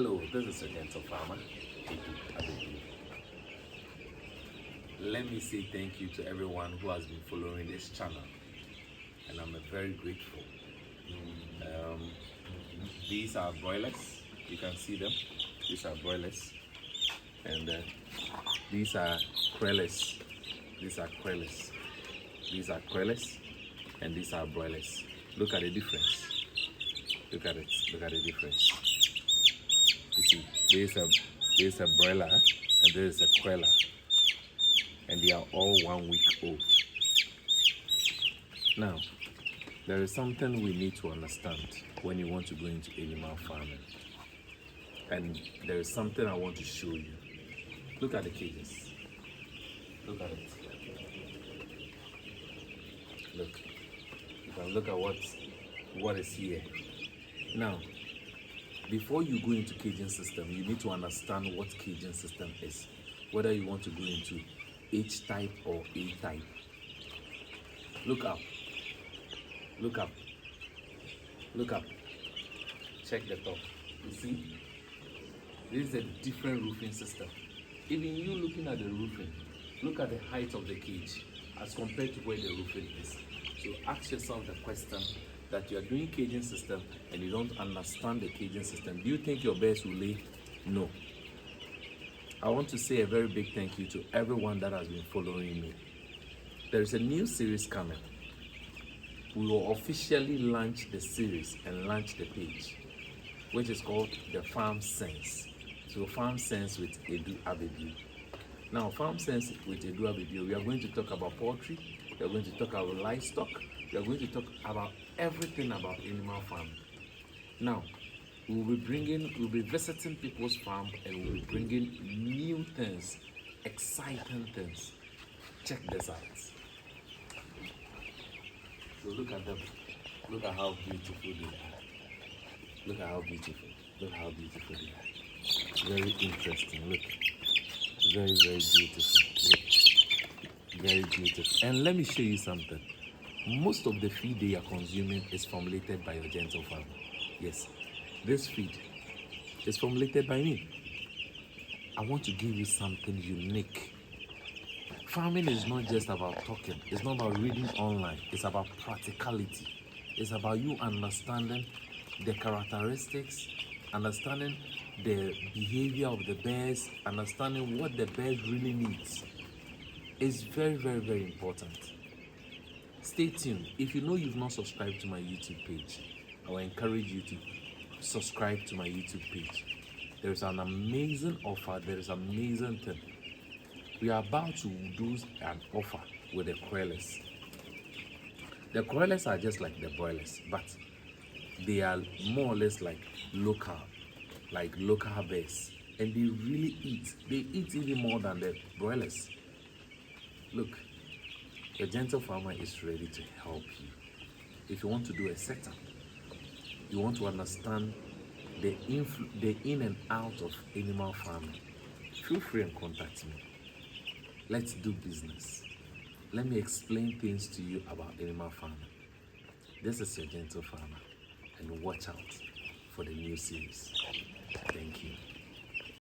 Hello, this is your dental farmer. Let me say thank you to everyone who has been following this channel, and I'm very grateful. These are broilers. You can see them. These are broilers, and these are crellers. These are crellers. These are crellers, and these are broilers. Look at the difference. Look at it. Look at the difference. You see, there's a broiler and there is a queller, and they are all 1 week old. Now, there is something we need to understand when you want to go into animal farming, and there is something I want to show you. Look at the cages. Look at it. Look. You can look at what is here. Now, before you go into caging system, you need to understand what caging system is. Whether you want to go into H type or A type. Look up. Look up. Look up. Check the top. You see? This is a different roofing system. Even you looking at the roofing, look at the height of the cage as compared to where the roofing is. So ask yourself the question that you are doing caging system and you don't understand the caging system. Do you think your birds will lay? No. I want to say a very big thank you to everyone that has been following me. There is a new series coming. We will officially launch the series and launch the page, which is called the Farm Sense. So Farm Sense with Edu Abedu. Now, Farm Sense with Edu Abedu, we are going to talk about poultry, we are going to talk about livestock, we are going to talk about everything about animal farming. Now, we'll be visiting people's farm, and we'll be bringing new things, exciting things. Check this out. So look at them. Look at how beautiful they are. Look at how beautiful. Look how beautiful they are. Very interesting. Look. Very, very beautiful. Look. Very beautiful. And let me show you something. Most of the feed they are consuming is formulated by your gentle farmer. Yes, this feed is formulated by me. I want to give you something unique. Farming is not just about talking. It's not about reading online. It's about practicality. It's about you understanding the characteristics, understanding the behavior of the birds, understanding what the bird really needs. It's very, very, very important. Stay tuned. If you know you've not subscribed to my YouTube page, I will encourage you to subscribe to my YouTube page. There is an amazing offer. There is an amazing thing. We are about to do an offer with the quailers. The quailers are just like the broilers, but they are more or less like local birds, and they really eat. They eat even more than the broilers. Look, the gentle farmer is ready to help you. If you want to do a setup, you want to understand the in and out of animal farming, feel free and contact me. Let's do business. Let me explain things to you about animal farming. This is your gentle farmer, and watch out for the new series. Thank you.